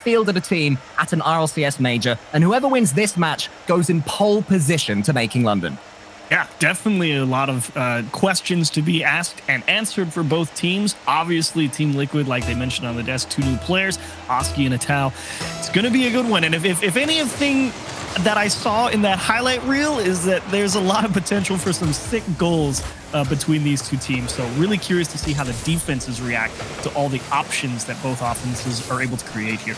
fielded a team at an RLCS major, and whoever wins this match goes in pole position to making London. Yeah, definitely a lot of questions to be asked and answered for both teams. Obviously, Team Liquid, like they mentioned on the desk, 2 new players, Oski and Atao. It's going to be a good one. And if anything that I saw in that highlight reel is that there's a lot of potential for some sick goals between these two teams. So really curious to see how the defenses react to all the options that both offenses are able to create here.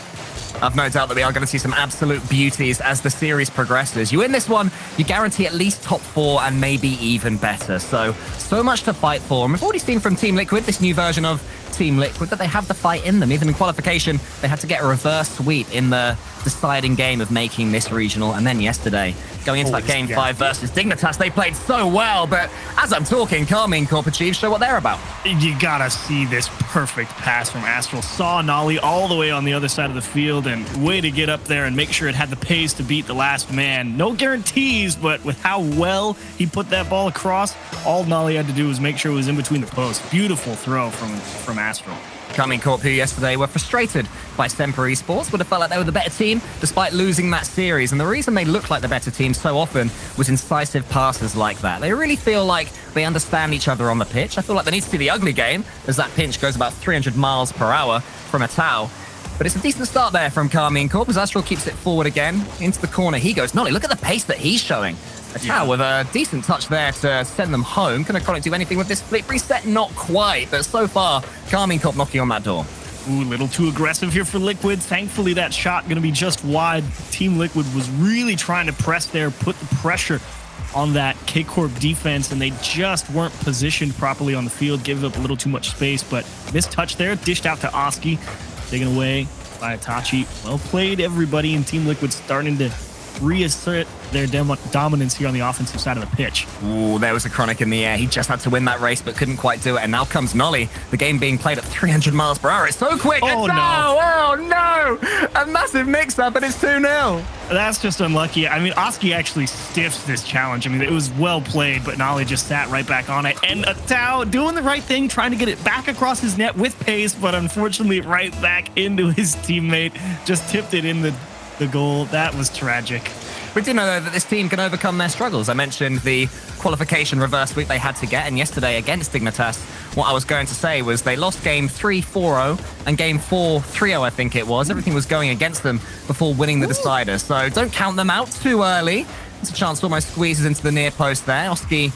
I've no doubt that we are going to see some absolute beauties as the series progresses. You win this one, you guarantee at least top 4 and maybe even better. So much to fight for. And we've already seen from Team Liquid, this new version of Team Liquid, that they have the fight in them. Even in qualification, they had to get a reverse sweep in the deciding game of making this regional. And then yesterday, going into that game 5 versus Dignitas, they played so well. But as I'm talking, Karmine Corp achieved show what they're about. You gotta see this perfect pass from Astral. Saw Nolly all the way on the other side of the field, and way to get up there and make sure it had the pace to beat the last man. No guarantees, but with how well he put that ball across, all Nolly had to do was make sure it was in between the posts. Beautiful throw from Astral. Karmine Corp, who yesterday were frustrated by Semper Esports, would have felt like they were the better team despite losing that series. And the reason they look like the better team so often was incisive passes like that. They really feel like they understand each other on the pitch. I feel like they need to see the ugly game as that pinch goes about 300 miles per hour from Atao. But it's a decent start there from Karmine Corp as Astral keeps it forward again. Into the corner he goes. Nolly, look at the pace that he's showing. Atao with a decent touch there to send them home. Can Iconic do anything with this flip reset? Not quite, but so far, Karmine Corp knocking on that door. Ooh, a little too aggressive here for Liquid. Thankfully, that shot going to be just wide. Team Liquid was really trying to press there, put the pressure on that KCorp defense, and they just weren't positioned properly on the field, gave up a little too much space, but this touch there, dished out to Oski, taken away by Itachi. Well played, everybody, and Team Liquid starting to reassert their dominance here on the offensive side of the pitch. Ooh, there was a Chronic in the air. He just had to win that race, but couldn't quite do it. And now comes Nolly. The game being played at 300 miles per hour. It's so quick. Oh, no. Oh, no. A massive mix-up, and it's 2-0. That's just unlucky. I mean, Oski actually stiffs this challenge. I mean, it was well played, but Nolly just sat right back on it. And Atao doing the right thing, trying to get it back across his net with pace, but unfortunately right back into his teammate. Just tipped it in the goal. That was tragic. We do know, though, that this team can overcome their struggles. I mentioned the qualification reverse sweep they had to get, and yesterday against Dignitas, what I was going to say was they lost game 3 4-0 and game 4 3-0, I think it was. Everything was going against them before winning the decider, so don't count them out too early. It's a chance to almost squeezes into the near post there. Oski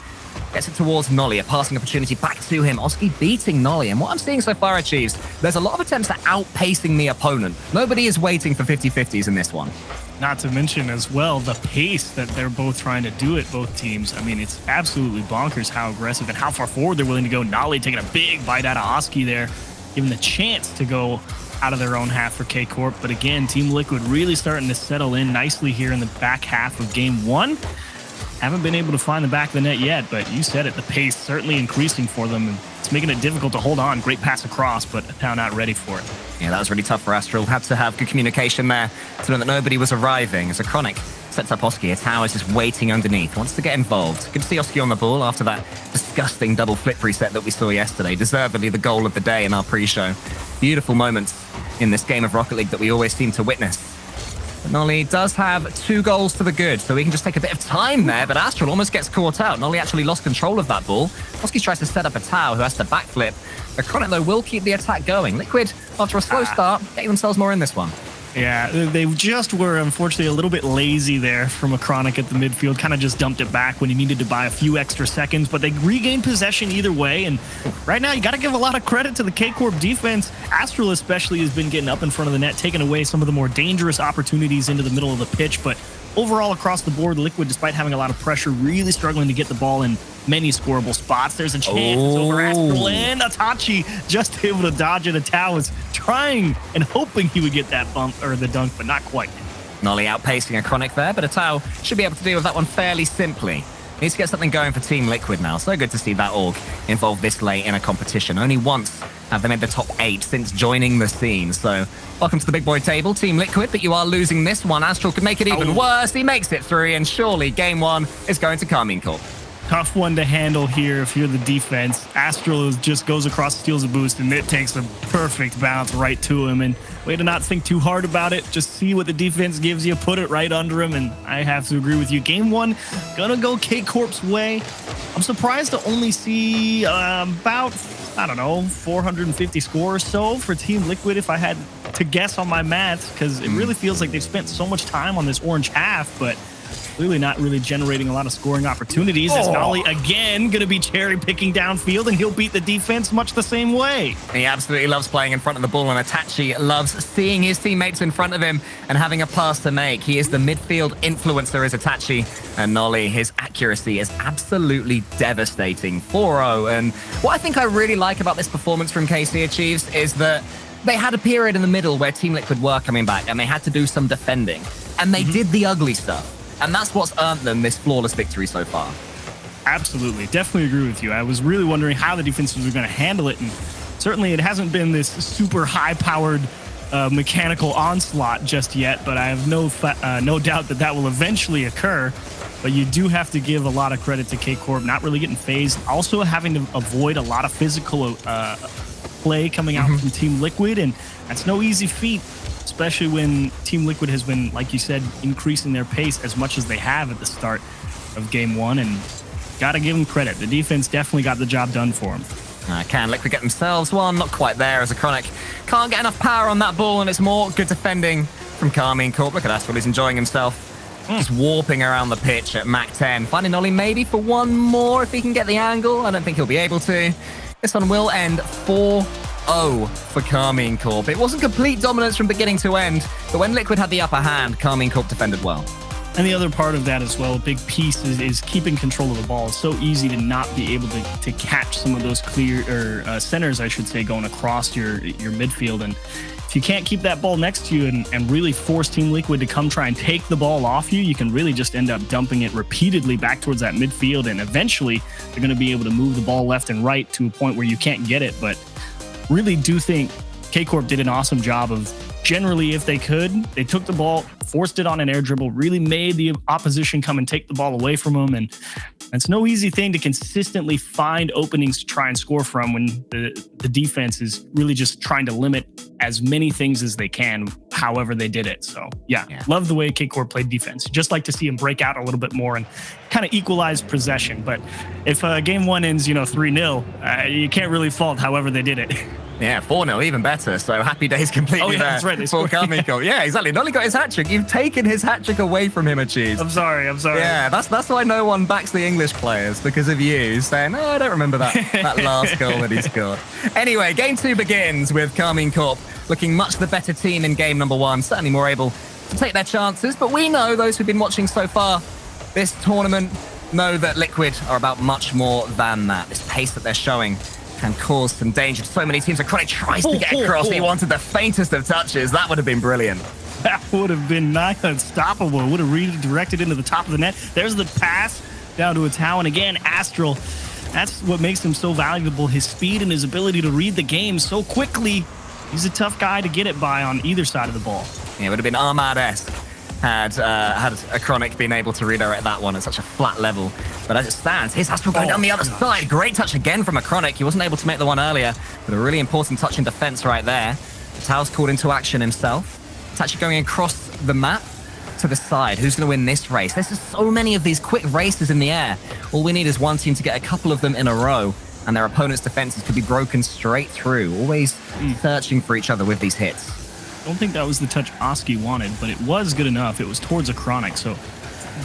gets it towards Nolly, a passing opportunity back to him. Oski beating Nolly, and what I'm seeing so far, Achieves, there's a lot of attempts at outpacing the opponent. Nobody is waiting for 50-50s in this one. Not to mention as well the pace that they're both trying to do it, both teams. I mean, it's absolutely bonkers how aggressive and how far forward they're willing to go. Nolly taking a big bite out of Oski there, giving the chance to go out of their own half for KCorp. But again, Team Liquid really starting to settle in nicely here in the back half of game 1. Haven't been able to find the back of the net yet, but you said it, the pace certainly increasing for them, and it's making it difficult to hold on. Great pass across, but Atao not ready for it. Yeah, that was really tough for Astral. Had to have good communication there to know that nobody was arriving. As a Chronic sets up Oski, Atao is just waiting underneath, wants to get involved. Good to see Oski on the ball after that disgusting double flip reset that we saw yesterday. Deservedly the goal of the day in our pre-show. Beautiful moments in this game of Rocket League that we always seem to witness. Nolly does have 2 goals to the good, so he can just take a bit of time there, but Astral almost gets caught out. Nolly actually lost control of that ball. Oski tries to set up Atao, who has to backflip. The Chronic, though, will keep the attack going. Liquid, after a slow start, getting themselves more in this one. Yeah, they just were, unfortunately, a little bit lazy there from a Chronic at the midfield. Kind of just dumped it back when he needed to buy a few extra seconds, but they regained possession either way. And right now, you got to give a lot of credit to the KCorp defense. Astral especially has been getting up in front of the net, taking away some of the more dangerous opportunities into the middle of the pitch. But overall, across the board, Liquid, despite having a lot of pressure, really struggling to get the ball in many scoreable spots. There's a chance. It's over Astral, and Itachi just able to dodge it. Atao was trying and hoping he would get that bump or the dunk, but not quite. Nolly outpacing a Chronic there, but Atao should be able to deal with that one fairly simply. Needs to get something going for Team Liquid now. So good to see that org involved this late in a competition. Only once have they made the top 8 since joining the scene. So welcome to the big boy table, Team Liquid, but you are losing this one. Astral could make it even worse. He makes it through, and surely game 1 is going to Karmine Corp. Tough one to handle here if you're the defense. Astral just goes across, steals a boost, and it takes a perfect bounce right to him. And way to not think too hard about it. Just see what the defense gives you, put it right under him. And I have to agree with you. Game one, gonna go KCorp's way. I'm surprised to only see about, I don't know, 450 score or so for Team Liquid if I had to guess on my math, because it really feels like they've spent so much time on this orange half, but clearly not really generating a lot of scoring opportunities. As Nolly again going to be cherry picking downfield, and he'll beat the defense much the same way. He absolutely loves playing in front of the ball, and Itachi loves seeing his teammates in front of him and having a pass to make. He is the midfield influencer, is Itachi, and Nolly, his accuracy is absolutely devastating. 4-0, and what I think I really like about this performance from KC Achieves is that they had a period in the middle where Team Liquid were coming back and they had to do some defending, and they did the ugly stuff. And that's what's earned them this flawless victory so far. Absolutely. Definitely agree with you. I was really wondering how the defenses were going to handle it. And certainly it hasn't been this super high-powered mechanical onslaught just yet, but I have no doubt that will eventually occur. But you do have to give a lot of credit to KCorp, not really getting phased. Also having to avoid a lot of physical play coming out from Team Liquid. And that's no easy feat, especially when Team Liquid has been, like you said, increasing their pace as much as they have at the start of game one. And got to give them credit. The defense definitely got the job done for them. Can Liquid get themselves one? Not quite there, as a Chronic can't get enough power on that ball, and it's more good defending from Karmine Corp. Look at Astral, he's enjoying himself. Just warping around the pitch at Mach 10. Finding Nolly maybe for one more if he can get the angle. I don't think he'll be able to. This one will end 4-0 for Karmine Corp. It wasn't complete dominance from beginning to end, but when Liquid had the upper hand, Karmine Corp defended well. And the other part of that as well, a big piece is keeping control of the ball. It's so easy to not be able to catch some of those centers, I should say, going across your midfield. And if you can't keep that ball next to you and really force Team Liquid to come try and take the ball off you, you can really just end up dumping it repeatedly back towards that midfield. And eventually, they're going to be able to move the ball left and right to a point where you can't get it. But really do think KCorp did an awesome job of, generally, if they could, they took the ball, forced it on an air dribble, really made the opposition come and take the ball away from them. And it's no easy thing to consistently find openings to try and score from when the defense is really just trying to limit as many things as they can, however they did it. So yeah. Love the way KCorp played defense. Just like to see him break out a little bit more and kind of equalize possession. But if game one ends, 3-0, you can't really fault however they did it. Yeah, 4-0, even better. So happy days completely there. That's right. For Karmine Corp. Yeah, exactly. Nolly got his hat-trick. You've taken his hat-trick away from him, Achieves. I'm sorry. Yeah, that's why no one backs the English players, because of you saying, oh, I don't remember that last goal that he scored. Anyway, game two begins with Karmine Corp looking much the better team in game number one, certainly more able to take their chances. But we know, those who've been watching so far this tournament, know that Liquid are about much more than that. This pace that they're showing can cause some danger to so many teams. Chronic tries to get across. He wanted the faintest of touches. That would have been brilliant. That would have been not unstoppable. Would have redirected into the top of the net. There's the pass down to a Tau. And again, Astral, that's what makes him so valuable. His speed and his ability to read the game so quickly. He's a tough guy to get it by on either side of the ball. Yeah, it would have been Armad-esque had a Chronic been able to redirect that one at such a flat level. But as it stands, here's Astral going down the other side. Great touch again from a Chronic. He wasn't able to make the one earlier, but a really important touch in defense right there. Tau's called into action himself. It's actually going across the map to the side. Who's going to win this race? There's just so many of these quick races in the air. All we need is one team to get a couple of them in a row, and their opponent's defenses could be broken straight through, always searching for each other with these hits. I don't think that was the touch Oski wanted, but it was good enough. It was towards a Chronic. So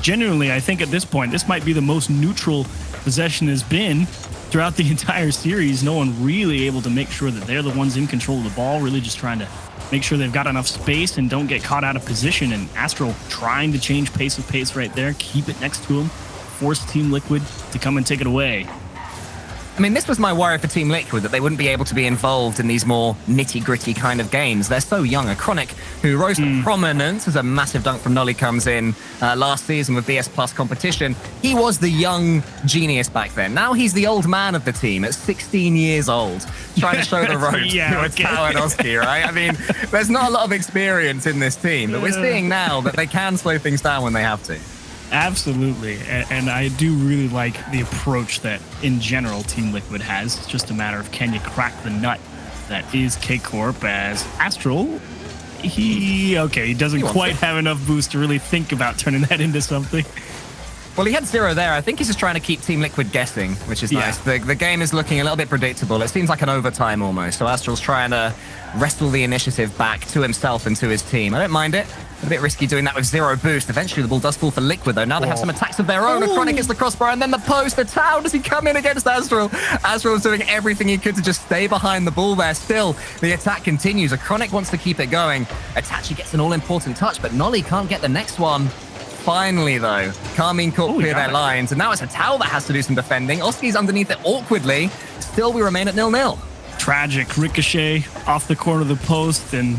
genuinely, I think at this point, this might be the most neutral possession has been throughout the entire series. No one really able to make sure that they're the ones in control of the ball, really just trying to make sure they've got enough space and don't get caught out of position. And Astral trying to change pace of pace right there, keep it next to him, force Team Liquid to come and take it away. I mean, this was my worry for Team Liquid, that they wouldn't be able to be involved in these more nitty-gritty kind of games. They're so young. A Chronic, who rose to prominence as a massive dunk from Nolly comes in last season with BS Plus competition. He was the young genius back then. Now he's the old man of the team at 16 years old, trying to show the ropes to Tau and Oski, right? I mean, there's not a lot of experience in this team, but we're seeing now that they can slow things down when they have to. Absolutely. And I do really like the approach that, in general, Team Liquid has. It's just a matter of can you crack the nut that is KCorp, as Astral, he doesn't quite have enough boost to really think about turning that into something. Well, he had 0 there. I think he's just trying to keep Team Liquid guessing, which is nice. The game is looking a little bit predictable. It seems like an overtime almost. So Astral's trying to wrestle the initiative back to himself and to his team. I don't mind it. A bit risky doing that with 0 boost. Eventually, the ball does fall for Liquid, though. Now they have some attacks of their own. Chronic gets the crossbar, and then the post. The Tau, does he come in against Astral? Astral's doing everything he could to just stay behind the ball there. Still, the attack continues. Chronic wants to keep it going. Itachi gets an all-important touch, but Nolly can't get the next one. Finally, though, Karmine Corp clear their lines, and now it's a Tau that has to do some defending. Oski's underneath it awkwardly. Still, we remain at 0-0. Tragic ricochet off the corner of the post, and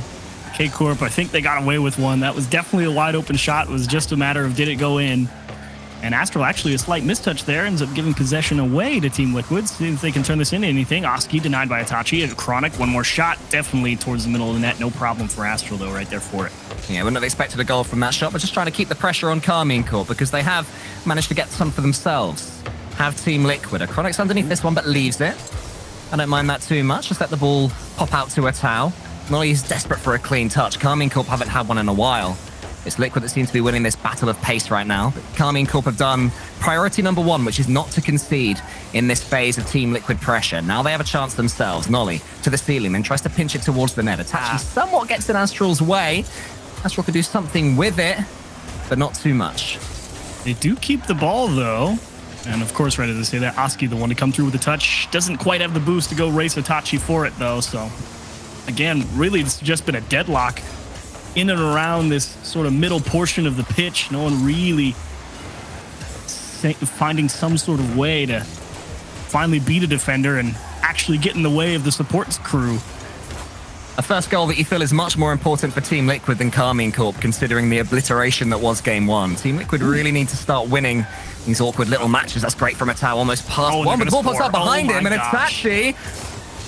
KCorp, I think they got away with one. That was definitely a wide open shot. It was just a matter of did it go in. And Astral, actually a slight mistouch there, ends up giving possession away to Team Liquid. See if they can turn this into anything. Oski denied by Itachi. And Chronic, one more shot, definitely towards the middle of the net. No problem for Astral, though, right there for it. Yeah, wouldn't have expected a goal from that shot, but just trying to keep the pressure on Karmine Corp because they have managed to get some for themselves. Have Team Liquid. Chronic's underneath this one, but leaves it. I don't mind that too much. Just let the ball pop out to a Tau. Nolly's desperate for a clean touch. Karmine Corp haven't had one in a while. It's Liquid that seems to be winning this battle of pace right now. But Karmine Corp have done priority number 1, which is not to concede in this phase of Team Liquid pressure. Now they have a chance themselves. Nolly to the ceiling, then tries to pinch it towards the net. Itachi somewhat gets in Astral's way. Astral could do something with it, but not too much. They do keep the ball, though. And of course, ready to say that, Oski, the one to come through with the touch, doesn't quite have the boost to go race Itachi for it, though. So, again, really, it's just been a deadlock in and around this sort of middle portion of the pitch. No one really finding some sort of way to finally beat a defender and actually get in the way of the support crew. A first goal that you feel is much more important for Team Liquid than Karmine Corp, considering the obliteration that was Game 1. Team Liquid really need to start winning these awkward little matches. That's great from a Tau, almost past one, but the ball pops out behind him, and Itachi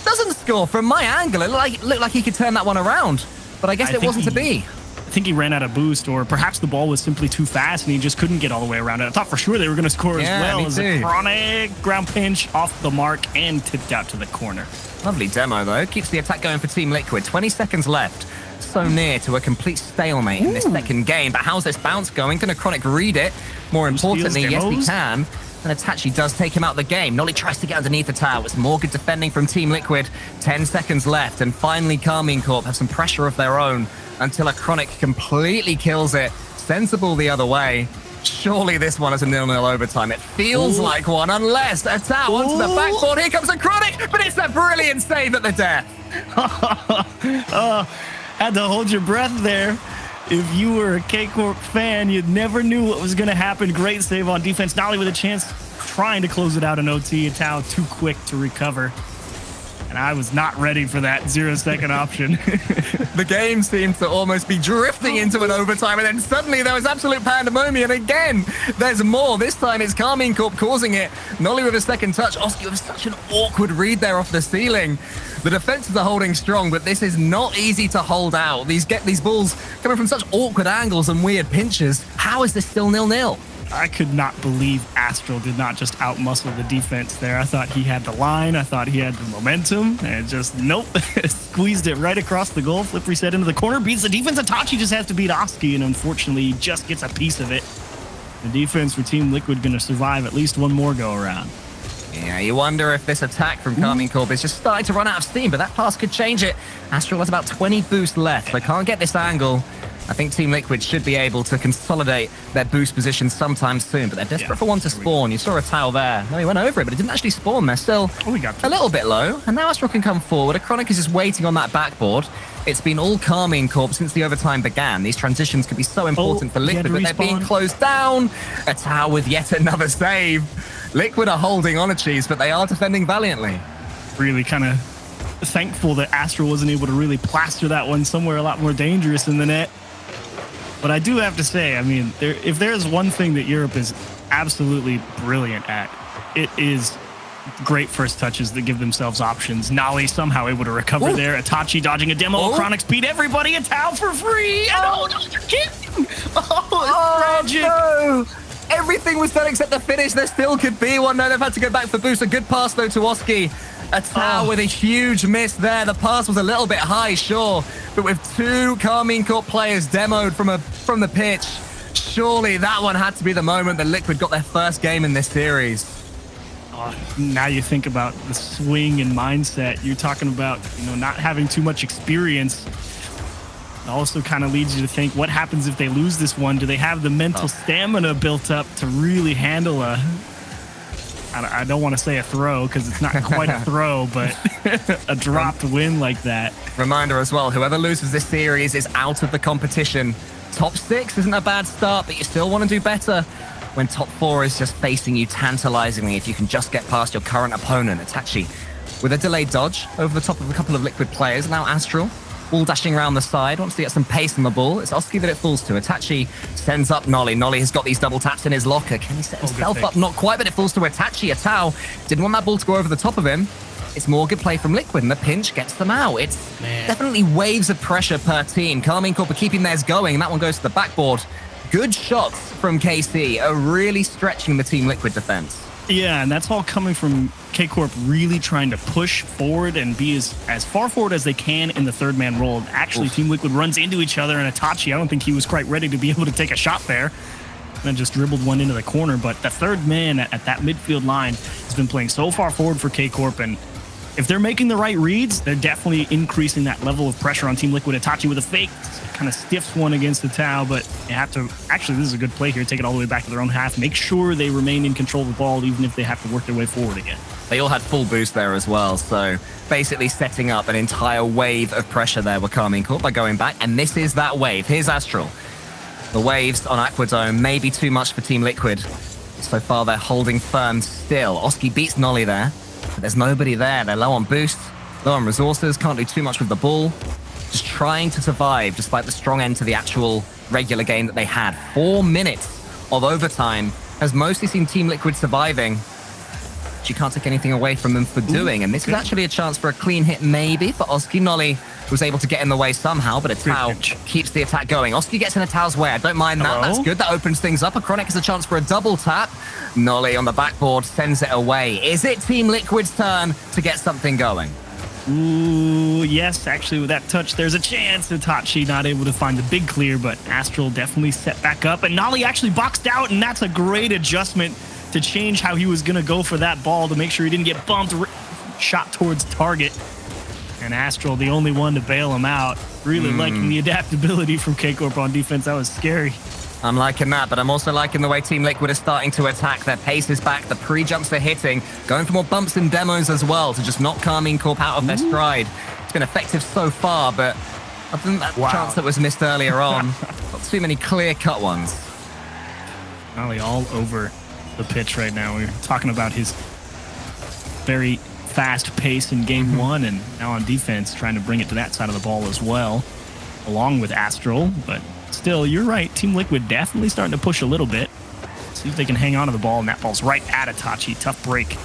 doesn't score. From my angle, it looked like he could turn that one around, but I guess it wasn't to be. I think he ran out of boost, or perhaps the ball was simply too fast and he just couldn't get all the way around it. I thought for sure they were going to score as well. As a Chronic ground pinch off the mark and tipped out to the corner. Lovely demo, though. Keeps the attack going for Team Liquid. 20 seconds left. So near to a complete stalemate in this second game. But how's this bounce going? Can a Chronic read it? More importantly, yes, he can. And Itachi does take him out of the game. Nolly tries to get underneath the tower. It's more good defending from Team Liquid. 10 seconds left. And finally, Karmine Corp have some pressure of their own until a Chronic completely kills it. Sends the ball the other way. Surely this one is a 0-0 overtime. It feels like one, unless a Tau onto the backboard. Here comes a Chronic, but it's a brilliant save at the death. Had to hold your breath there. If you were a KCorp fan, you never knew what was going to happen. Great save on defense. Nolly with a chance, trying to close it out in OT. A Tau too quick to recover. And I was not ready for that 0-second option. The game seemed to almost be drifting into an overtime, and then suddenly there was absolute pandemonium. And again, there's more. This time it's Karmine Corp causing it. Nolly with a second touch. Oski with such an awkward read there off the ceiling. The defenses are holding strong, but this is not easy to hold out. These balls coming from such awkward angles and weird pinches. How is this still 0-0? I could not believe Astral did not just outmuscle the defense there. I thought he had the line. I thought he had the momentum. And just, nope. Squeezed it right across the goal. Flip reset into the corner. Beats the defense. Itachi just has to beat Oski, and unfortunately, he just gets a piece of it. The defense for Team Liquid going to survive at least one more go-around. Yeah, you wonder if this attack from Karmine Corp is just starting to run out of steam, but that pass could change it. Astral has about 20 boost left. They can't get this angle. I think Team Liquid should be able to consolidate their boost position sometime soon, but they're desperate for one to spawn. You saw a Tau there. No, he went over it, but it didn't actually spawn. They're still a little bit low, and now Astral can come forward. A Chronic is just waiting on that backboard. It's been all Karmine Corp since the overtime began. These transitions could be so important for Liquid, but they're being closed down. A Tau with yet another save. Liquid are holding on a cheese, but they are defending valiantly. Really kind of thankful that Astral wasn't able to really plaster that one somewhere a lot more dangerous in the net. But I do have to say, I mean, if there's one thing that Europe is absolutely brilliant at, it is great first touches that give themselves options. Nolly somehow able to recover there. Itachi dodging a demo. Chronic beat everybody. A Tau for free. And no, you're kidding. It's tragic. No. Everything was done except the finish. There still could be one. No, they've had to go back for boost. A good pass, though, to Oski. A Tau with a huge miss there. The pass was a little bit high, sure. But with two Karmine Corp players demoed from the pitch, surely that one had to be the moment that Liquid got their first game in this series. Now you think about the swing and mindset. You're talking about, not having too much experience. It also kind of leads you to think, what happens if they lose this one? Do they have the mental stamina built up to really handle I don't want to say a throw because it's not quite a throw, but a dropped win like that. Reminder as well, whoever loses this series is out of the competition. Top 6 isn't a bad start, but you still want to do better when top 4 is just facing you tantalizingly if you can just get past your current opponent. Itachi with a delayed dodge over the top of a couple of Liquid players. Now Astral ball dashing around the side, wants to get some pace on the ball. It's Oski that it falls to. Itachi sends up Nolly. Nolly has got these double taps in his locker. Can he set himself up? Not quite, but it falls to Itachi. A Tau didn't want that ball to go over the top of him. It's more good play from Liquid, and the pinch gets them out. It's definitely waves of pressure per team. Karmine Corp are keeping theirs going, and that one goes to the backboard. Good shots from KC are really stretching the Team Liquid defense. Yeah, and that's all coming from KCorp really trying to push forward and be as far forward as they can in the third man role. Actually, Team Liquid runs into each other, and Itachi, I don't think he was quite ready to be able to take a shot there. And then just dribbled one into the corner. But the third man at that midfield line has been playing so far forward for KCorp, and if they're making the right reads, they're definitely increasing that level of pressure on Team Liquid. Itachi with a fake, kind of stiffs one against the Tau, but they have to, actually, this is a good play here, take it all the way back to their own half, make sure they remain in control of the ball, even if they have to work their way forward again. They all had full boost there as well, so basically setting up an entire wave of pressure there with Karmine Corp by going back, and this is that wave. Here's Astral. The waves on Aquadome may be too much for Team Liquid. So far, they're holding firm still. Oski beats Nolly there. But there's nobody there. They're low on boost, low on resources, can't do too much with the ball. Just trying to survive despite the strong end to the actual regular game that they had. 4 minutes of overtime has mostly seen Team Liquid surviving. But you can't take anything away from them for doing. And this is actually a chance for a clean hit maybe for Oski. Nolly was able to get in the way somehow, but a Tau keeps the attack going. Oski gets in a Tau's way. I don't mind that. That's good. That opens things up. A Chronic has a chance for a double tap. Nolly on the backboard sends it away. Is it Team Liquid's turn to get something going? Ooh, yes, actually with that touch, there's a chance. Itachi not able to find the big clear, but Astral definitely set back up, and Nolly actually boxed out, and that's a great adjustment to change how he was going to go for that ball to make sure he didn't get bumped, shot towards target. And Astral, the only one to bail him out. Really liking the adaptability from KCorp on defense. That was scary. I'm liking that, but I'm also liking the way Team Liquid is starting to attack. Their pace is back, the pre-jumps are hitting, going for more bumps and demos as well to just knock Karmine Corp out of their stride. It's been effective so far, but other than that chance that was missed earlier on, not too many clear-cut ones. Nolly all over the pitch right now. We're talking about his very fast pace in game one, and now on defense, trying to bring it to that side of the ball as well, along with Astral, but still, you're right. Team Liquid definitely starting to push a little bit. See if they can hang on to the ball, and that ball's right at Itachi. Tough break.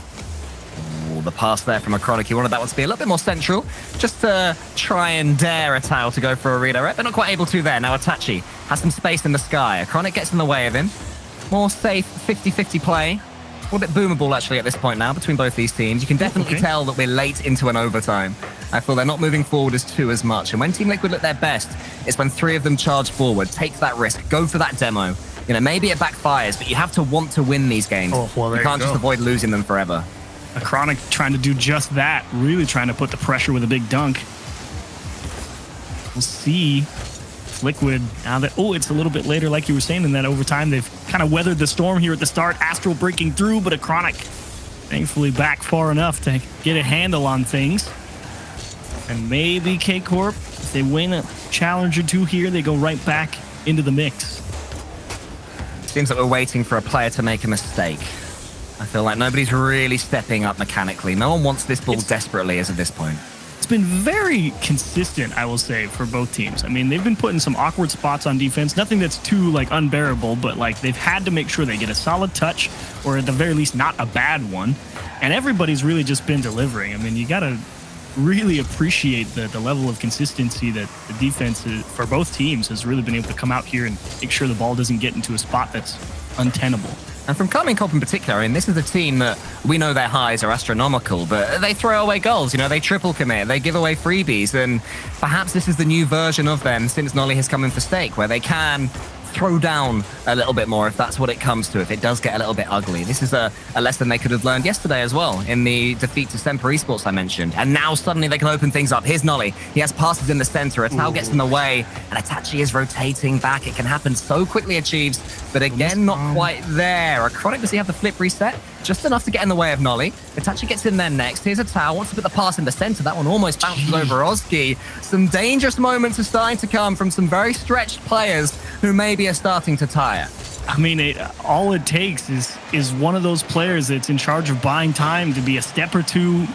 Ooh, the pass there from a Chronic. He wanted that one to be a little bit more central, just to try and dare a Tau to go for a redirect. They're not quite able to there. Now Itachi has some space in the sky. A Chronic gets in the way of him. More safe 50-50 play. A little bit boomable, actually, at this point now between both these teams. You can definitely tell that we're late into an overtime. I feel they're not moving forward as two as much. And when Team Liquid look their best, it's when 3 of them charge forward, take that risk, go for that demo. You know, maybe it backfires, but you have to want to win these games. You can't just avoid losing them forever. A Chronic trying to do just that, really trying to put the pressure with a big dunk. We'll see. Liquid now that it's a little bit later, like you were saying, in that overtime they've kind of weathered the storm here at the start. Astral breaking through, but a Chronic thankfully back far enough to get a handle on things. And maybe KCorp, if they win a challenge or two here, they go right back into the mix. Seems like we're waiting for a player to make a mistake. I feel like nobody's really stepping up mechanically. No one wants this ball desperately as of this point. It's been very consistent, I will say, for both teams. I mean, they've been put in some awkward spots on defense. Nothing that's too, unbearable, but, they've had to make sure they get a solid touch, or at the very least, not a bad one. And everybody's really just been delivering. I mean, you got to really appreciate the level of consistency that the defense for both teams has really been able to come out here and make sure the ball doesn't get into a spot that's untenable. And from Karmine Corp in particular, I mean, this is a team that we know their highs are astronomical, but they throw away goals, they triple commit, they give away freebies, and perhaps this is the new version of them since Nolly has come in for stake, where they can throw down a little bit more if that's what it comes to, if it does get a little bit ugly. This is a lesson they could have learned yesterday as well in the defeat to Semper Esports I mentioned. And now suddenly they can open things up. Here's Nolly. He has passes in the center. Atao gets in the way, and Itachi is rotating back. It can happen so quickly, Achieves, but again, not quite there. Acronic, does he have the flip reset? Just enough to get in the way of Nolly. Itachi gets in there next. Here's Atao, wants to put the pass in the center. That one almost bounces over Oski. Some dangerous moments are starting to come from some very stretched players who maybe are starting to tire. I mean, all it takes is one of those players that's in charge of buying time to be a step or two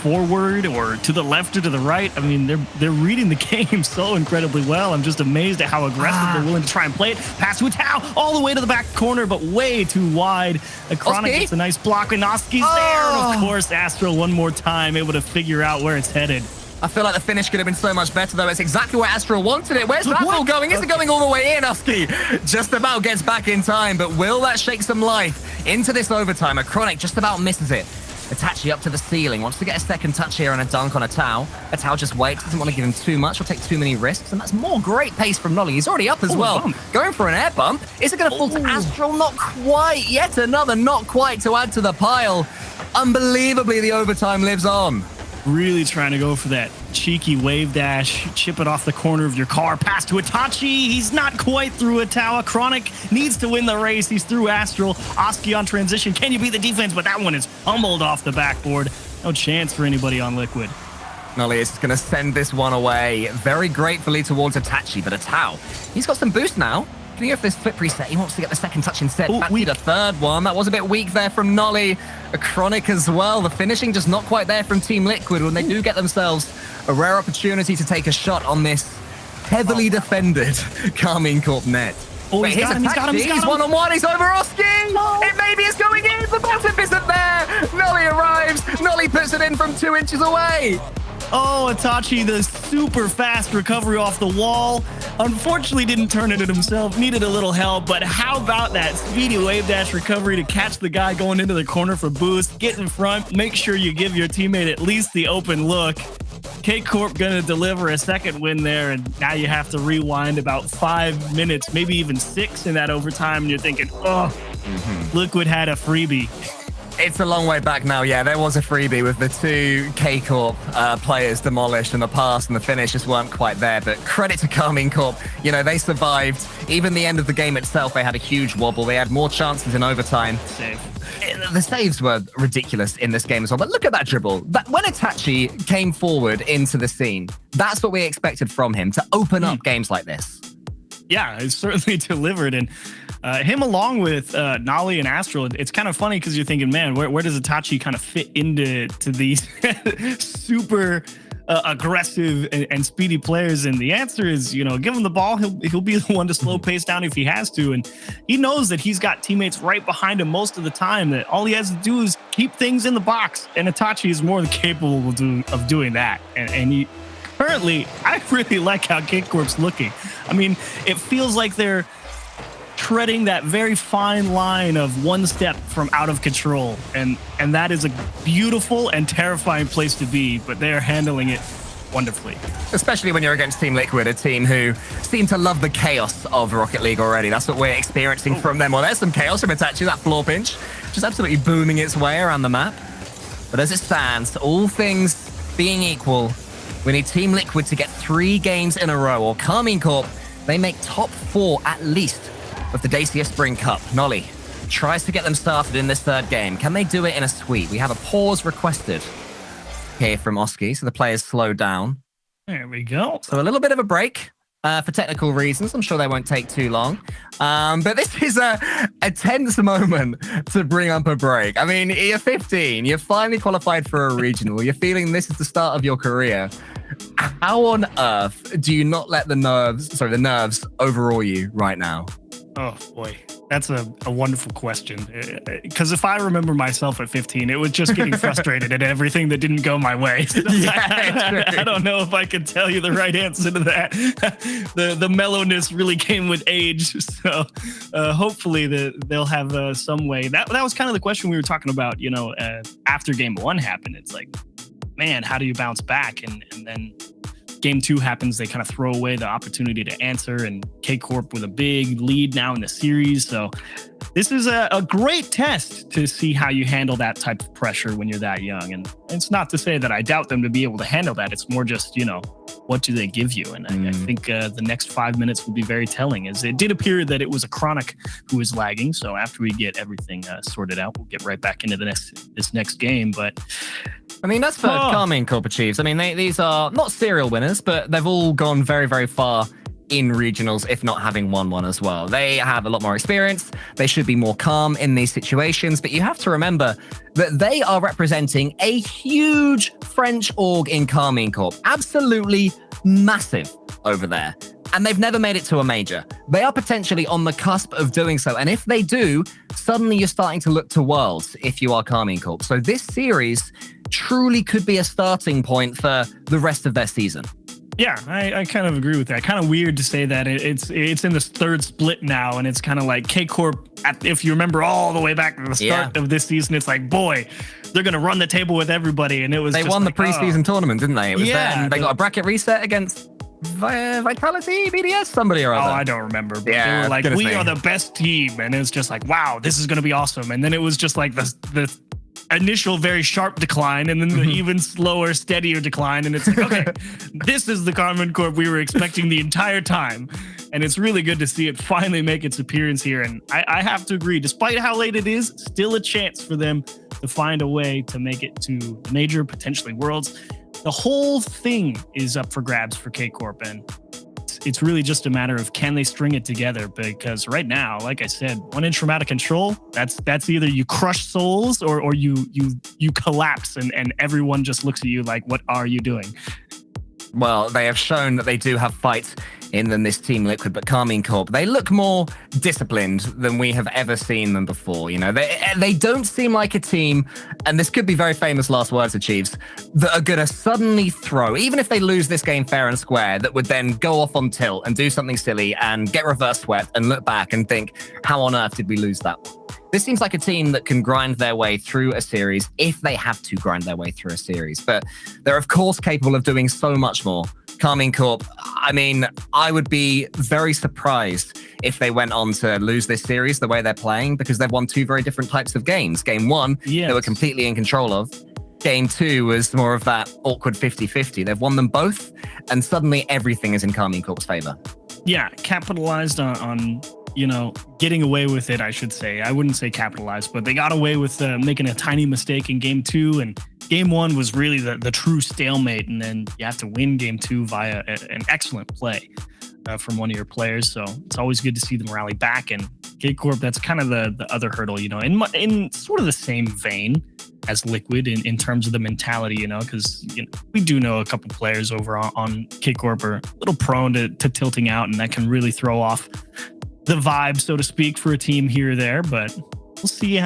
forward or to the left or to the right. I mean, they're reading the game so incredibly well. I'm just amazed at how aggressive they're willing to try and play it. Pass to Atao all the way to the back corner, but way too wide. Acronic gets a nice block, and Oski's there. And of course, Astro one more time able to figure out where it's headed. I feel like the finish could have been so much better, though. It's exactly where Astro wanted it. Where's that ball going? Is it going all the way in? Oski just about gets back in time, but will that shake some life into this overtime? Acronic just about misses it. Itachi up to the ceiling, wants to get a second touch here and a dunk on Atao. Atao just waits, doesn't want to give him too much or take too many risks, and that's more great pace from Nolly. He's already up as well. Going for an air bump. Is it going to fall to Astro? Not quite. Yet another not quite to add to the pile. Unbelievably, the overtime lives on. Really trying to go for that cheeky wave dash, chip it off the corner of your car, pass to Itachi. He's not quite through Atao. Chronic needs to win the race. He's through Astral. Oski on transition. Can you beat the defense? But that one is pummeled off the backboard. No chance for anybody on Liquid. Nolly is going to send this one away very gratefully towards Itachi, but Atao, he's got some boost now. Can he go for this flip reset? He wants to get the second touch instead. Back to the third one. That was a bit weak there from Nolly. Acronic as well. The finishing just not quite there from Team Liquid when they do get themselves a rare opportunity to take a shot on this heavily defended Karmine Corp net. Wait, he's got him. He's one-on-one. He's over Oski. It maybe is going in. The bottom isn't there. Nolly arrives. Nolly puts it in from 2 inches away. Oh, Itachi, the super fast recovery off the wall. Unfortunately, didn't turn it in himself. Needed a little help, but how about that speedy wave dash recovery to catch the guy going into the corner for boost, get in front, make sure you give your teammate at least the open look. KCorp gonna deliver a second win there, and now you have to rewind about 5 minutes, maybe even 6 in that overtime, and you're thinking, oh, Liquid had a freebie. It's a long way back now. Yeah, there was a freebie with the two KCorp players demolished, and the pass and the finish just weren't quite there. But credit to Karmine Corp. They survived. Even the end of the game itself, they had a huge wobble. They had more chances in overtime. The saves were ridiculous in this game as well. But look at that dribble. When Itachi came forward into the scene, that's what we expected from him, to open up games like this. Yeah, it's certainly delivered. And him along with Nolly and Astral, it's kind of funny because you're thinking, man, where does Itachi kind of fit into these super aggressive and speedy players? And the answer is, give him the ball. He'll be the one to slow pace down if he has to. And he knows that he's got teammates right behind him most of the time, that all he has to do is keep things in the box. And Itachi is more than capable of doing that. And he currently, I really like how KCorp's looking. I mean, it feels like they're treading that very fine line of one step from out of control. And that is a beautiful and terrifying place to be, but they're handling it wonderfully. Especially when you're against Team Liquid, a team who seem to love the chaos of Rocket League already. That's what we're experiencing from them. Well, there's some chaos from Itachi, that floor pinch, just absolutely booming its way around the map. But as it stands, all things being equal, we need Team Liquid to get 3 games in a row, or Karmine Corp, they make top 4 at least of the DCS Spring Cup. Nolly tries to get them started in this third game. Can they do it in a sweep? We have a pause requested here from Oski, so the players slow down. There we go. So a little bit of a break for technical reasons. I'm sure they won't take too long. But this is a tense moment to bring up a break. I mean, you're 15. You're finally qualified for a regional. You're feeling this is the start of your career. How on earth do you not let the nerves overawe you right now? Oh, boy. That's a wonderful question. Because if I remember myself at 15, it was just getting frustrated at everything that didn't go my way. So I don't know if I could tell you the right answer to that. The mellowness really came with age. So hopefully they'll have some way. That was kind of the question we were talking about, after game 1 happened. It's like, man, how do you bounce back? And then game 2 happens, they kind of throw away the opportunity to answer, and KCorp with a big lead now in the series. So this is a great test to see how you handle that type of pressure when you're that young. And it's not to say that I doubt them to be able to handle that. It's more just, what do they give you? And I think the next 5 minutes will be very telling, as it did appear that it was a Chronic who was lagging. So after we get everything sorted out, we'll get right back into this next game. But I mean, that's for Karmine Corp Chiefs. I mean, these are not serial winners, but they've all gone very, very far in regionals, if not having won one as well. They have a lot more experience. They should be more calm in these situations, but you have to remember that they are representing a huge French org in Karmine Corp. Absolutely massive over there. And they've never made it to a major. They are potentially on the cusp of doing so. And if they do, suddenly you're starting to look to Worlds if you are Karmine Corp. So this series truly could be a starting point for the rest of their season. Yeah, I kind of agree with that. Kind of weird to say that it's in this third split now, and it's kind of like KCorp, if you remember all the way back to the start of this season, it's like, boy, they're going to run the table with everybody. And it was They won the preseason tournament, didn't they? It was then they got a bracket reset against Vitality, BDS, somebody or other. Oh, I don't remember. But they were like, we are the best team. And it's just like, wow, this is going to be awesome. And then it was just like the initial very sharp decline, and then the even slower, steadier decline. And it's like, okay, this is the Karmine Corp we were expecting the entire time. And it's really good to see it finally make its appearance here. And I have to agree, despite how late it is, still a chance for them to find a way to make it to major, potentially Worlds. The whole thing is up for grabs for KCorp, and it's really just a matter of can they string it together, because right now, like I said, 1 inch from out of control, that's either you crush souls or you collapse and everyone just looks at you like, what are you doing? Well, they have shown that they do have fight in them, this Team Liquid, but Karmine Corp, they look more disciplined than we have ever seen them before. They don't seem like a team, and this could be very famous last words of Chiefs, that are going to suddenly throw, even if they lose this game fair and square, that would then go off on tilt and do something silly and get reverse swept and look back and think, how on earth did we lose that one? This seems like a team that can grind their way through a series if they have to grind their way through a series. But they're, of course, capable of doing so much more. Karmine Corp, I mean, I would be very surprised if they went on to lose this series the way they're playing, because they've won 2 very different types of games. Game 1, they were completely in control of. Game 2 was more of that awkward 50-50. They've won them both, and suddenly everything is in Karmine Corp's favor. Yeah, capitalized on getting away with it, I should say. I wouldn't say capitalized, but they got away with making a tiny mistake in game 2, and game 1 was really the true stalemate, and then you have to win game 2 via an excellent play from one of your players. So it's always good to see them rally back. And KCorp, that's kind of the other hurdle, in sort of the same vein as Liquid in terms of the mentality, because we do know a couple players over on KCorp are a little prone to tilting out, and that can really throw off the vibe, so to speak, for a team here or there. But we'll see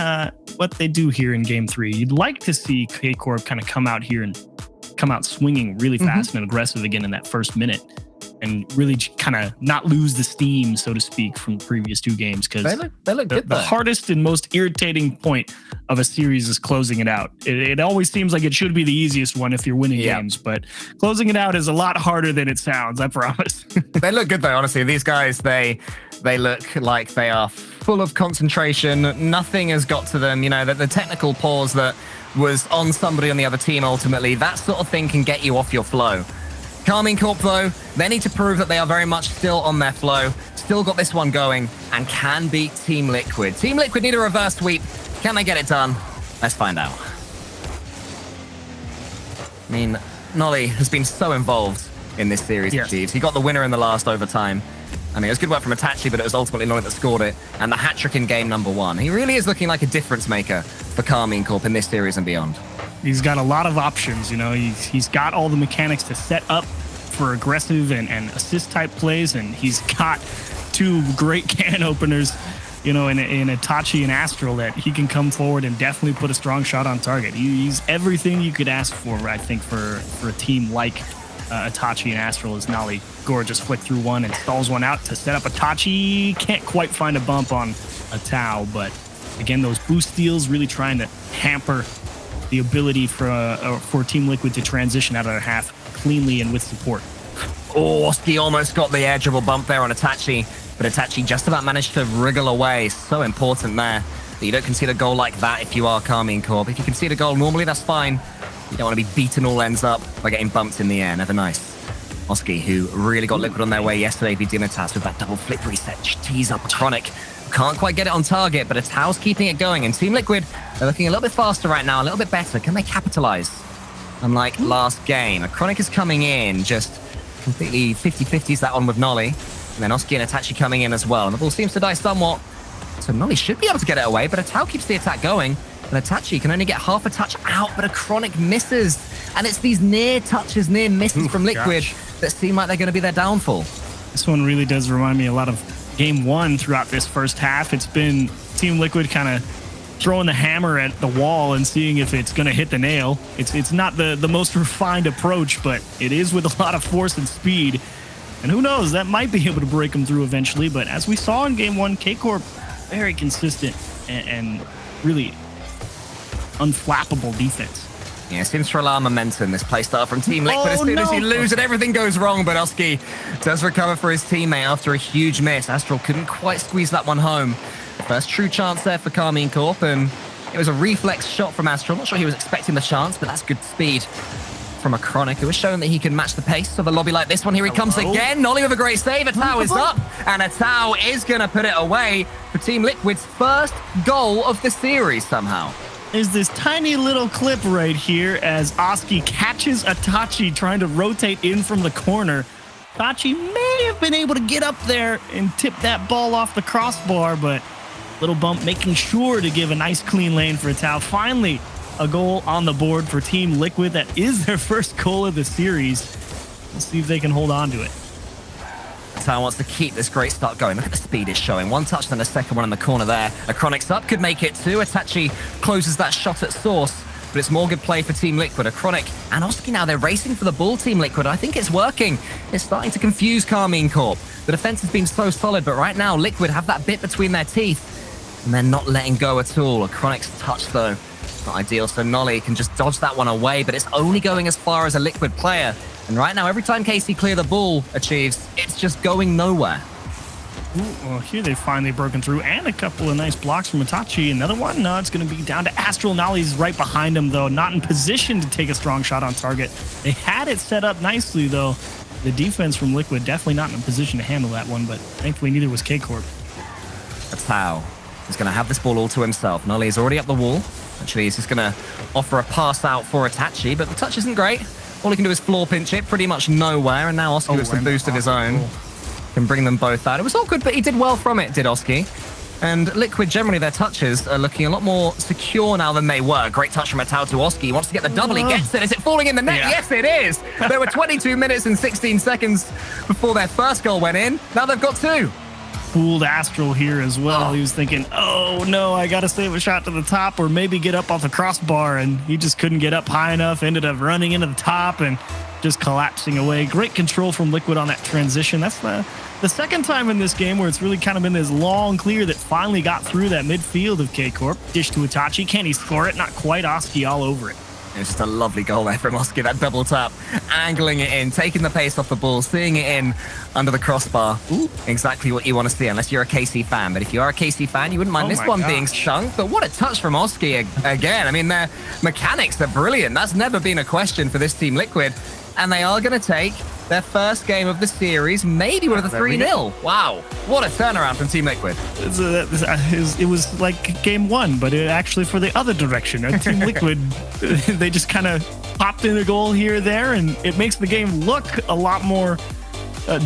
what they do here in game 3. You'd like to see KCorp kind of come out here and come out swinging really fast and aggressive again in that first minute, and really kind of not lose the steam, so to speak, from the previous 2 games. Because they look good. The hardest and most irritating point of a series is closing it out. It always seems like it should be the easiest one if you're winning games, but closing it out is a lot harder than it sounds, I promise. They look good, though, honestly. These guys, they look like they are full of concentration. Nothing has got to them. The technical pause that was on somebody on the other team, ultimately, that sort of thing can get you off your flow. Karmine Corp, though, they need to prove that they are very much still on their flow, still got this one going, and can beat Team Liquid. Team Liquid need a reverse sweep. Can they get it done? Let's find out. I mean, Nolly has been so involved in this series, Chiefs. He got the winner in the last overtime. I mean, it was good work from Itachi, but it was ultimately Nolly that scored it, and the hat-trick in game number 1. He really is looking like a difference maker for Karmine Corp in this series and beyond. He's got a lot of options, He's got all the mechanics to set up for aggressive and assist type plays, and he's got 2 great can openers, you know, in Itachi and Astral, that he can come forward and definitely put a strong shot on target. He's everything you could ask for, I think, for a team like Itachi and Astral. As Nolly gorgeous flick through one and stalls one out to set up Itachi. Can't quite find a bump on a Tau, but again, those boost steals really trying to hamper the ability for Team Liquid to transition out of their half cleanly and with support. Oh, Oski almost got the edge of a bump there on Itachi, but Itachi just about managed to wriggle away. So important there that you don't concede a goal like that if you are Karmine Corp. If you concede a goal normally, that's fine. You don't want to be beaten all ends up by getting bumped in the air. Never nice. Oski, who really got Liquid on their way yesterday, beat Dimitas with that double flip reset. Tease up Chronic. Can't quite get it on target, but Atau's keeping it going. And Team Liquid, they're looking a little bit faster right now, a little bit better. Can they capitalize? Unlike last game, a Chronic is coming in, just completely 50-50s that one with Nolly. And then Oski and Itachi coming in as well. And the ball seems to die somewhat. So Nolly should be able to get it away, but Atau keeps the attack going. And Itachi can only get half a touch out, but a Chronic misses. And it's these near touches, near misses from Liquid that seem like they're going to be their downfall. This one really does remind me a lot of Game 1 throughout this first half. It's been Team Liquid kind of throwing the hammer at the wall and seeing if it's going to hit the nail. It's not the most refined approach, but it is with a lot of force and speed. And who knows, that might be able to break them through eventually. But as we saw in Game 1, KCorp, very consistent and really unflappable defense. Yeah, seems to rely on momentum, this playstyle from Team Liquid. As soon as you lose it, everything goes wrong, but Oski does recover for his teammate after a huge miss. Astral couldn't quite squeeze that one home. First true chance there for Karmine Corp, and it was a reflex shot from Astral. Not sure he was expecting the chance, but that's good speed from a Chronic, who has shown that he can match the pace of a lobby like this one. Here he comes again. Nolly with a great save. Atau is up, and Atau is going to put it away for Team Liquid's first goal of the series somehow. There's this tiny little clip right here as Oski catches Itachi trying to rotate in from the corner. Itachi may have been able to get up there and tip that ball off the crossbar, but little bump making sure to give a nice clean lane for Atau. Finally, a goal on the board for Team Liquid. That is their first goal of the series. We'll see if they can hold on to it. Atau wants to keep this great start going. Look at the speed it's showing. One touch, then a second one in the corner there. A Chronic's up, could make it too. Itachi closes that shot at source, but it's more good play for Team Liquid. A Chronic and Oski now, they're racing for the ball, Team Liquid. I think it's working. It's starting to confuse Karmine Corp. The defense has been so solid, but right now Liquid have that bit between their teeth, and they're not letting go at all. A Chronic's touch, though, not ideal, so Nolly can just dodge that one away, but it's only going as far as a Liquid player. And right now, every time KC clear the ball achieves, it's just going nowhere. Ooh, well, here they've finally broken through, and a couple of nice blocks from Itachi. Another one, no, it's going to be down to Astral. Nolly's right behind him, though, not in position to take a strong shot on target. They had it set up nicely, though. The defense from Liquid definitely not in a position to handle that one, but thankfully neither was KCorp. Atau is going to have this ball all to himself. Nolly is already up the wall. Actually, he's just going to offer a pass out for Itachi, but the touch isn't great. All he can do is floor pinch it pretty much nowhere, and now Oski with some boost of his own can bring them both out. It was all good, but he did well from it, did Oski. And Liquid, generally, their touches are looking a lot more secure now than they were. Great touch from Atau to Oski. He wants to get the double. He gets it. Is it falling in the net? Yeah. Yes, it is. There were 22 minutes and 16 seconds before their first goal went in. Now they've got two. Fooled Astral here as well. He was thinking, oh no, I gotta save a shot to the top or maybe get up off the crossbar, and he just couldn't get up high enough, ended up running into the top and just collapsing away. Great control from Liquid on that transition. That's the second time in this game where it's really kind of been this long clear that finally got through that midfield of KCorp. Dish to Itachi. Can he score it? Not quite. Oski all over it. It's just a lovely goal there from Oski, that double tap, angling it in, taking the pace off the ball, seeing it in under the crossbar. Ooh, exactly what you want to see, unless you're a KC fan. But if you are a KC fan, you wouldn't mind this one being sunk. But what a touch from Oski again. I mean, their mechanics are brilliant. That's never been a question for this Team Liquid. And they are going to take their first game of the series, maybe with a 3-0. Wow, what a turnaround from Team Liquid. It was like game one, but actually for the other direction. Team Liquid, they just kind of popped in a goal here or there, and it makes the game look a lot more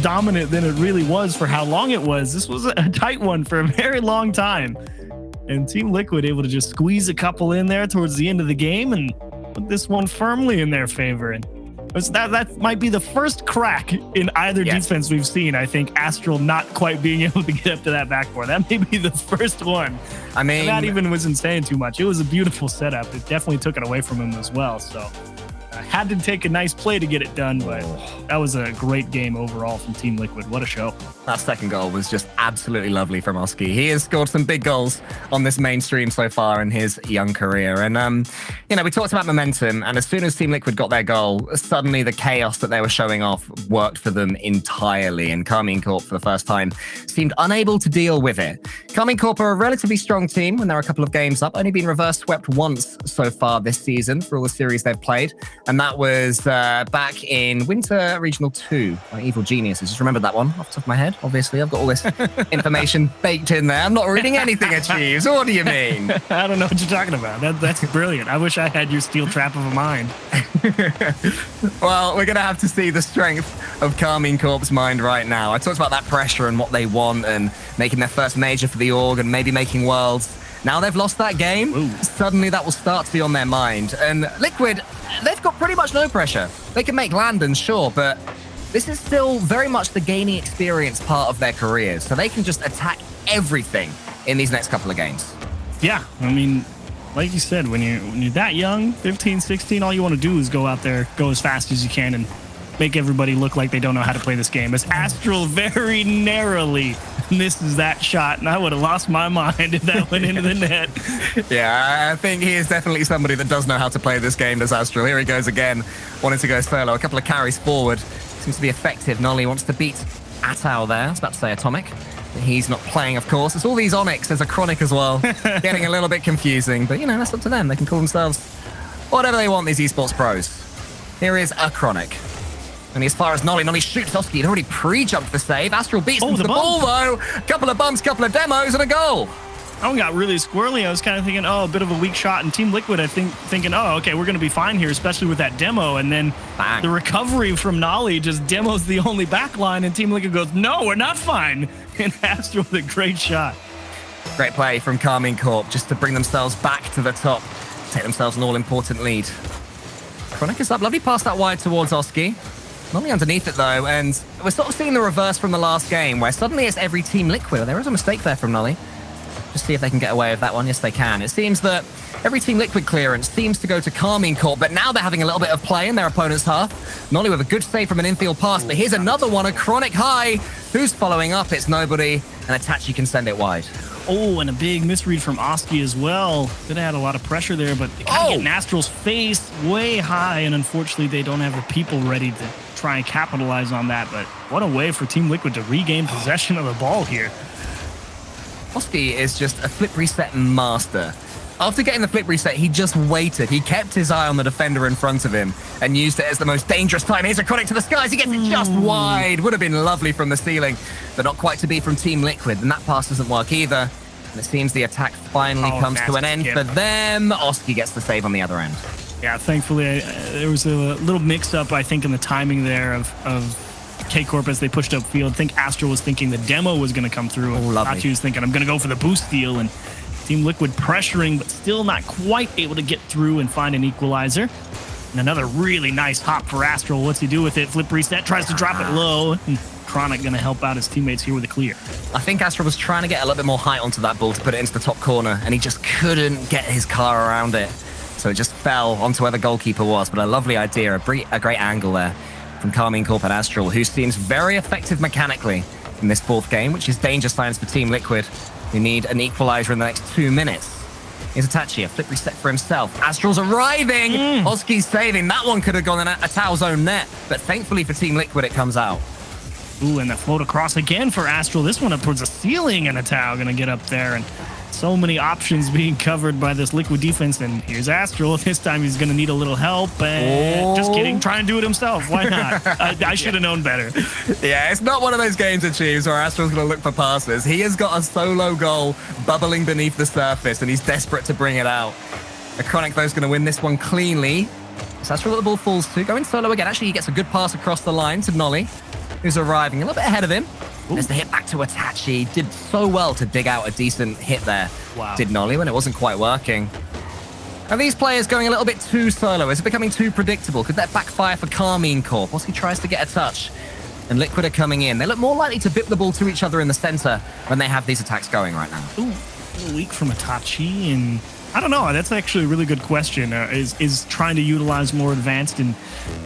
dominant than it really was for how long it was. This was a tight one for a very long time. And Team Liquid able to just squeeze a couple in there towards the end of the game and put this one firmly in their favor. And That might be the first crack in either defense we've seen. I think Astral not quite being able to get up to that backboard. That may be the first one. I mean, and that even wasn't saying too much. It was a beautiful setup. It definitely took it away from him as well. So had to take a nice play to get it done, but that was a great game overall from Team Liquid. What a show. That second goal was just absolutely lovely from Oski. He has scored some big goals on this mainstream so far in his young career. And, you know, we talked about momentum, and as soon as Team Liquid got their goal, suddenly the chaos that they were showing off worked for them entirely. And Karmine Corp, for the first time, seemed unable to deal with it. Karmine Corp are a relatively strong team when they're a couple of games up, only been reverse swept once so far this season for all the series they've played. And that was back in Winter Regional 2 by Evil Geniuses. Just remembered that one off the top of my head. Obviously, I've got all this information baked in there. I'm not reading anything Achieves. What do you mean? I don't know what you're talking about. That's brilliant. I wish I had your steel trap of a mind. Well, we're going to have to see the strength of Karmine Corp's mind right now. I talked about that pressure and what they want and making their first major for the org and maybe making Worlds. Now they've lost that game, suddenly that will start to be on their mind. And Liquid, they've got pretty much no pressure. They can make Landons, sure, but this is still very much the gaining experience part of their careers. So they can just attack everything in these next couple of games. Yeah, I mean, like you said, when you're that young, 15, 16, all you want to do is go out there, go as fast as you can, and make everybody look like they don't know how to play this game. As Astral very narrowly misses that shot, and I would have lost my mind if that went into the net. Yeah, I think he is definitely somebody that does know how to play this game, does Astral. Here he goes again, wanting to go solo. A couple of carries forward. Seems to be effective. Nolly wants to beat Atao there. I was about to say Atomic. He's not playing, of course. It's all these Onyx. There's a Chronic as well. Getting a little bit confusing, but, you know, that's up to them. They can call themselves whatever they want, these esports pros. Here is a Chronic. And as far as Nolly shoots Oski. He'd already pre-jumped the save. Astral beats him to the ball, though. Couple of bumps, couple of demos, and a goal. That one got really squirrely. I was kind of thinking, oh, a bit of a weak shot. And Team Liquid, I think, thinking, oh, okay, we're going to be fine here, especially with that demo. And then the recovery from Nolly just demos the only back line. And Team Liquid goes, no, we're not fine. And Astral with a great shot. Great play from Karmine Corp just to bring themselves back to the top. Take themselves an all-important lead. Chronic is up. Lovely pass that wide towards Oski. Nolly underneath it, though, and we're sort of seeing the reverse from the last game, where suddenly it's every Team Liquid. There is a mistake there from Nolly. Just see if they can get away with that one. Yes, they can. It seems that every Team Liquid clearance seems to go to Karmine Corp, but now they're having a little bit of play in their opponent's half. Nolly with a good save from an infield pass, but here's another one, a Chronic high. Who's following up? It's nobody, and Itachi can send it wide. Oh, and a big misread from Oski as well. Could have had a lot of pressure there, but they kind of get Astral's face way high, and unfortunately they don't have the people ready to try and capitalize on that. But what a way for Team Liquid to regain possession of the ball here. Oski is just a flip reset master. After getting the flip reset, he just waited. He kept his eye on the defender in front of him and used it as the most dangerous time. Here's a Chronic to the skies. He gets it just wide. Would have been lovely from the ceiling, but not quite to be from Team Liquid. And that pass doesn't work either. And it seems the attack finally comes to an end for them. Oski gets the save on the other end. Yeah, thankfully, there was a little mix-up, I think, in the timing there of KCorp as they pushed upfield. I think Astral was thinking the demo was going to come through. And Nachi was thinking, I'm going to go for the boost steal. And Team Liquid pressuring, but still not quite able to get through and find an equalizer. And another really nice hop for Astral. What's he do with it? Flip reset, tries to drop it low. And Chronic going to help out his teammates here with a clear. I think Astral was trying to get a little bit more height onto that ball to put it into the top corner, and he just couldn't get his car around it. So it just fell onto where the goalkeeper was. But a lovely idea, a great angle there from Karmine Corp and Astral, who seems very effective mechanically in this fourth game, which is danger signs for Team Liquid, who need an equalizer in the next 2 minutes. Here's Itachi, a flip reset for himself. Astral's arriving! Oski's saving. That one could have gone in Atao's own net, but thankfully for Team Liquid, it comes out. Ooh, and the float across again for Astral. This one up towards the ceiling, and Atao going to get up there. And so many options being covered by this Liquid defense. And here's Astral. This time he's going to need a little help. Just kidding. Try and do it himself. Why not? I should have known better. Yeah, it's not one of those games, Achieves, where Astral's going to look for passes. He has got a solo goal bubbling beneath the surface, and he's desperate to bring it out. A Chronic, though, is going to win this one cleanly. It's Astral that the ball falls to. Going solo again. Actually, he gets a good pass across the line to Nolly, who's arriving a little bit ahead of him. There's the hit back to Itachi. Did so well to dig out a decent hit there. Wow. Did Nolly when it wasn't quite working. Are these players going a little bit too solo? Is it becoming too predictable? Could that backfire for Karmine Corp? Oski tries to get a touch, and Liquid are coming in. They look more likely to bip the ball to each other in the center when they have these attacks going right now. Ooh, a little weak from Itachi, and I don't know. That's actually a really good question. Is trying to utilize more advanced and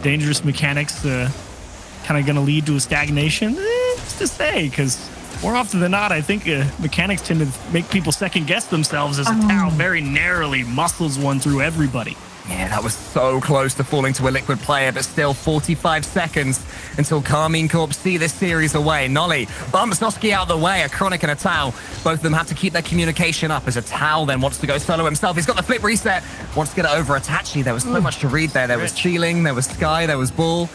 dangerous mechanics kind of going to lead to a stagnation? It's to say, because more often than not, I think mechanics tend to make people second guess themselves as a Tau very narrowly muscles one through everybody. Yeah, that was so close to falling to a Liquid player, but still 45 seconds until Karmine Corp see this series away. Nolly bumps Oski out of the way, a Chronic and a Tau. Both of them have to keep their communication up as a Tau then wants to go solo himself. He's got the flip reset, wants to get it over Itachi. There was so much to read there. There was Cheeling, there was Sky, there was Bull.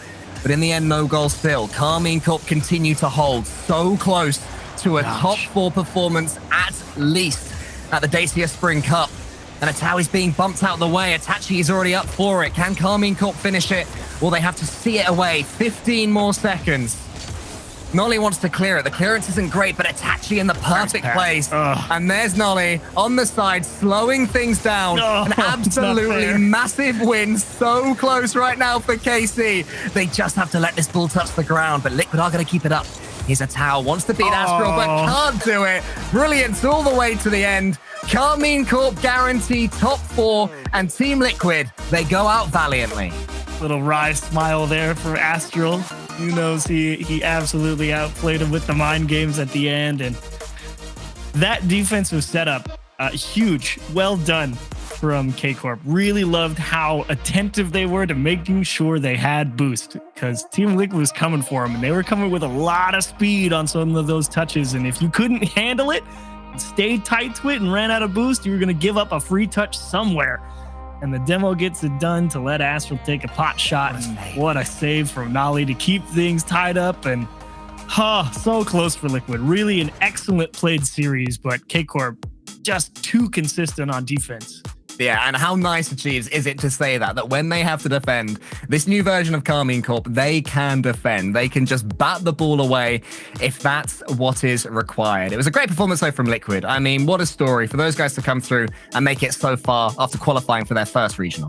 But in the end, no goal still. Karmine Corp continue to hold so close to a top 4 performance at least at the Dacia Spring Cup. And Atawi's being bumped out of the way. Itachi is already up for it. Can Karmine Corp finish it? Will they have to see it away? 15 more seconds. Nolly wants to clear it. The clearance isn't great, but Itachi in the perfect place. And there's Nolly on the side, slowing things down. An absolutely massive win. So close right now for KC. They just have to let this ball touch the ground, but Liquid are going to keep it up. Here's a Tau, wants to beat Astral, but can't do it. Brilliance all the way to the end. Karmine Corp guarantee top 4, and Team Liquid, they go out valiantly. Little wry smile there for Astral. Who knows, he absolutely outplayed him with the mind games at the end. And that defensive setup, huge. Well done from KCorp. Really loved how attentive they were to making sure they had boost, because Team Liquid was coming for them, and they were coming with a lot of speed on some of those touches. And if you couldn't handle it, stayed tight to it and ran out of boost, you were going to give up a free touch somewhere. And the demo gets it done to let Astral take a pot shot. And what a save from Nolly to keep things tied up. And so close for Liquid. Really an excellent played series, but KCorp just too consistent on defense. Yeah, and how nice achieves is it to say that when they have to defend this new version of Karmine Corp, they can defend. They can just bat the ball away if that's what is required. It was a great performance though from Liquid. I mean, what a story for those guys to come through and make it so far after qualifying for their first regional.